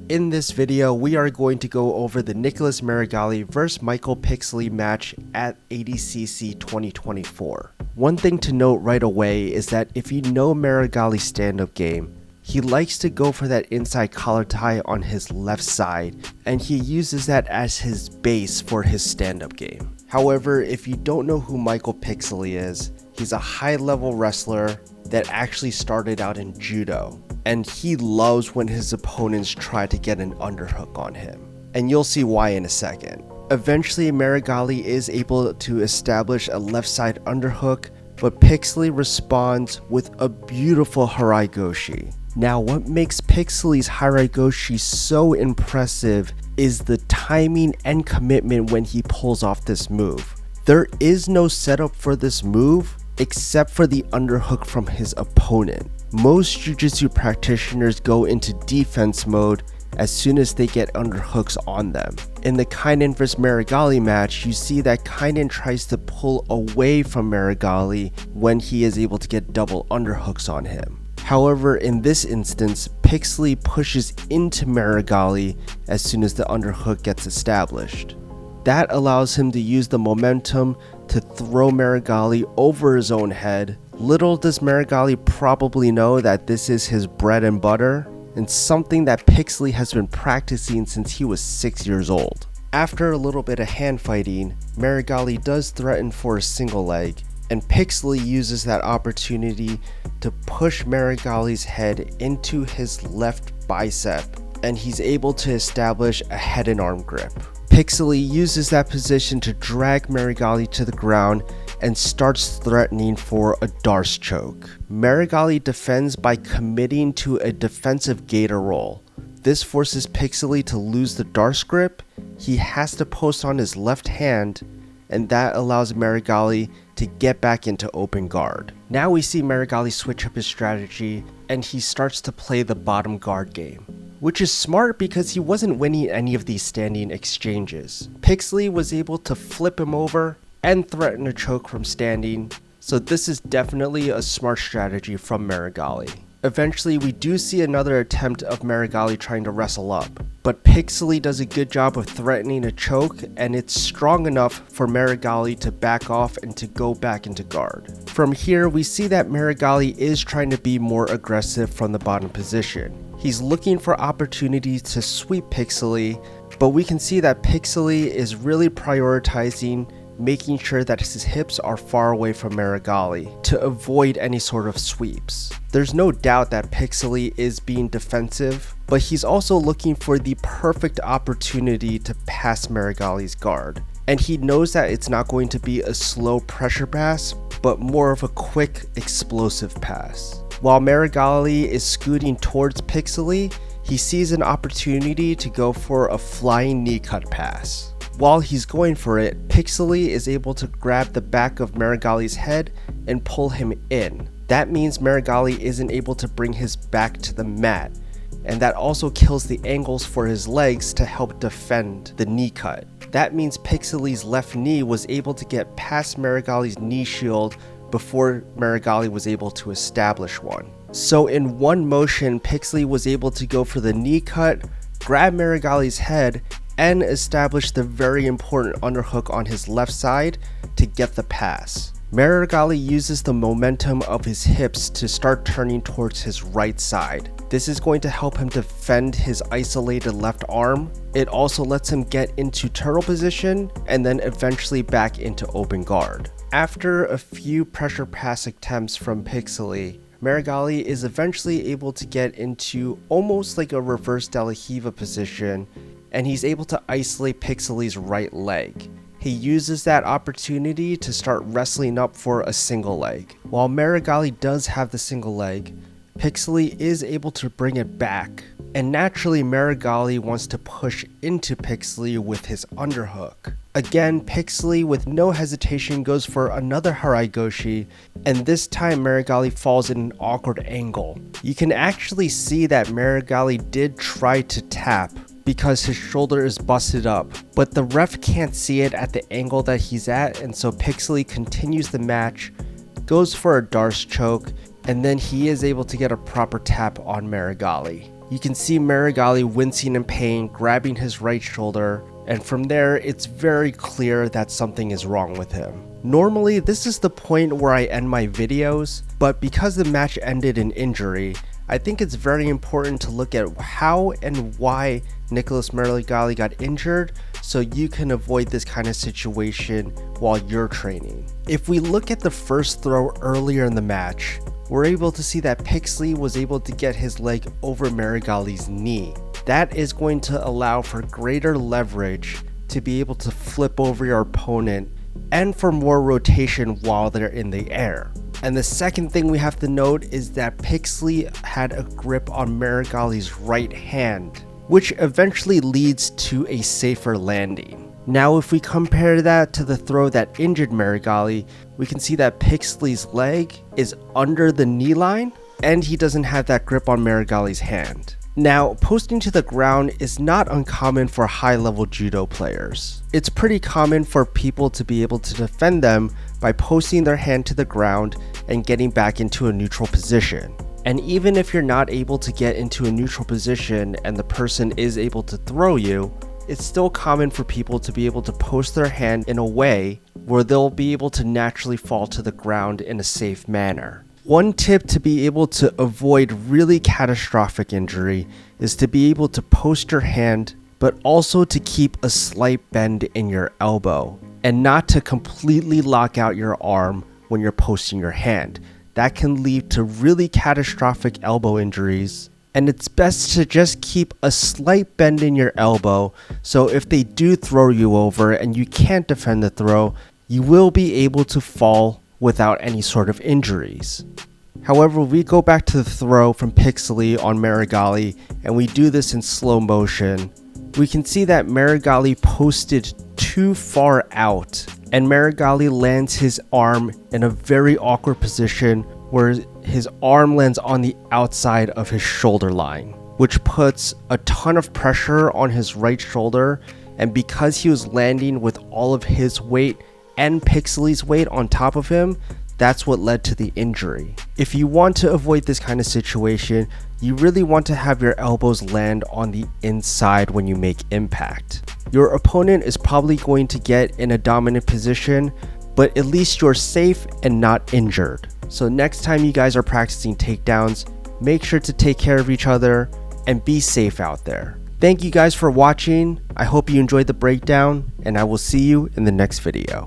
In this video, we are going to go over the Nicholas Meregali vs Michael Pixley match at ADCC 2024. One thing to note right away is that if you know Meregali's stand-up game, he likes to go for that inside collar tie on his left side, and he uses that as his base for his stand-up game. However, if you don't know who Michael Pixley is, he's a high-level wrestler that actually started out in judo, and he loves when his opponents try to get an underhook on him, and you'll see why in a second. Eventually, Meregali is able to establish a left side underhook, but Pixley responds with a beautiful haraigoshi. Now, what makes Pixley's haraigoshi so impressive is the timing and commitment when he pulls off this move. There is no setup for this move except for the underhook from his opponent. Most jiu-jitsu practitioners go into defense mode as soon as they get underhooks on them. In the Kynan vs Meregali match, you see that Kynan tries to pull away from Meregali when he is able to get double underhooks on him. However, in this instance, Pixley pushes into Meregali as soon as the underhook gets established. That allows him to use the momentum to throw Meregali over his own head. Little does Meregali probably know that this is his bread and butter, and something that Pixley has been practicing since he was 6 years old. After a little bit of hand fighting, Meregali does threaten for a single leg, and Pixley uses that opportunity to push Meregali's head into his left bicep, and he's able to establish a head and arm grip. Pixley uses that position to drag Meregali to the ground and starts threatening for a Darce choke. Meregali defends by committing to a defensive gator roll. This forces Pixley to lose the Darce grip. He has to post on his left hand, and that allows Meregali to get back into open guard. Now we see Meregali switch up his strategy, and he starts to play the bottom guard game, which is smart because he wasn't winning any of these standing exchanges. Pixley was able to flip him over and threaten a choke from standing, so this is definitely a smart strategy from Meregali. Eventually, we do see another attempt of Meregali trying to wrestle up, but Pixley does a good job of threatening a choke, and it's strong enough for Meregali to back off and to go back into guard. From here, we see that Meregali is trying to be more aggressive from the bottom position. He's looking for opportunities to sweep Pixley, but we can see that Pixley is really prioritizing making sure that his hips are far away from Meregali to avoid any sort of sweeps. There's no doubt that Pixley is being defensive, but he's also looking for the perfect opportunity to pass Meregali's guard. And he knows that it's not going to be a slow pressure pass, but more of a quick, explosive pass. While Meregali is scooting towards Pixley, he sees an opportunity to go for a flying knee cut pass. While he's going for it, Pixley is able to grab the back of Meregali's head and pull him in. That means Meregali isn't able to bring his back to the mat, and that also kills the angles for his legs to help defend the knee cut. That means Pixley's left knee was able to get past Meregali's knee shield before Meregali was able to establish one. So in one motion, Pixley was able to go for the knee cut, grab Meregali's head, and establish the very important underhook on his left side to get the pass. Meregali uses the momentum of his hips to start turning towards his right side. This is going to help him defend his isolated left arm. It also lets him get into turtle position and then eventually back into open guard. After a few pressure pass attempts from Pixley, Meregali is eventually able to get into almost like a reverse De La Riva position, and he's able to isolate Pixley's right leg. He uses that opportunity to start wrestling up for a single leg. While Meregali does have the single leg, Pixley is able to bring it back, and naturally Meregali wants to push into Pixley with his underhook. Again, Pixley with no hesitation goes for another haraigoshi, and this time Meregali falls in an awkward angle. You can actually see that Meregali did try to tap because his shoulder is busted up, but the ref can't see it at the angle that he's at, and so Pixley continues the match, goes for a Darce choke, and then he is able to get a proper tap on Meregali. You can see Meregali wincing in pain, grabbing his right shoulder, and from there it's very clear that something is wrong with him. Normally this is the point where I end my videos, but because the match ended in injury, I think it's very important to look at how and why Nicholas Meregali got injured so you can avoid this kind of situation while you're training. If we look at the first throw earlier in the match, we're able to see that Pixley was able to get his leg over Meregali's knee. That is going to allow for greater leverage to be able to flip over your opponent and for more rotation while they're in the air. And the second thing we have to note is that Pixley had a grip on Meregali's right hand, which eventually leads to a safer landing. Now if we compare that to the throw that injured Meregali, we can see that Pixley's leg is under the knee line and he doesn't have that grip on Meregali's hand. Now, posting to the ground is not uncommon for high-level judo players. It's pretty common for people to be able to defend them by posting their hand to the ground and getting back into a neutral position. And even if you're not able to get into a neutral position and the person is able to throw you, it's still common for people to be able to post their hand in a way where they'll be able to naturally fall to the ground in a safe manner. One tip to be able to avoid really catastrophic injury is to be able to post your hand, but also to keep a slight bend in your elbow and not to completely lock out your arm when you're posting your hand. That can lead to really catastrophic elbow injuries, and it's best to just keep a slight bend in your elbow so if they do throw you over and you can't defend the throw, you will be able to fall without any sort of injuries. However, we go back to the throw from Pixley on Meregali and we do this in slow motion. We can see that Meregali posted too far out and Meregali lands his arm in a very awkward position where his arm lands on the outside of his shoulder line, which puts a ton of pressure on his right shoulder, and because he was landing with all of his weight and Pixley's weight on top of him, that's what led to the injury. If you want to avoid this kind of situation, you really want to have your elbows land on the inside when you make impact. Your opponent is probably going to get in a dominant position, but at least you're safe and not injured. So next time you guys are practicing takedowns, make sure to take care of each other and be safe out there. Thank you guys for watching. I hope you enjoyed the breakdown, and I will see you in the next video.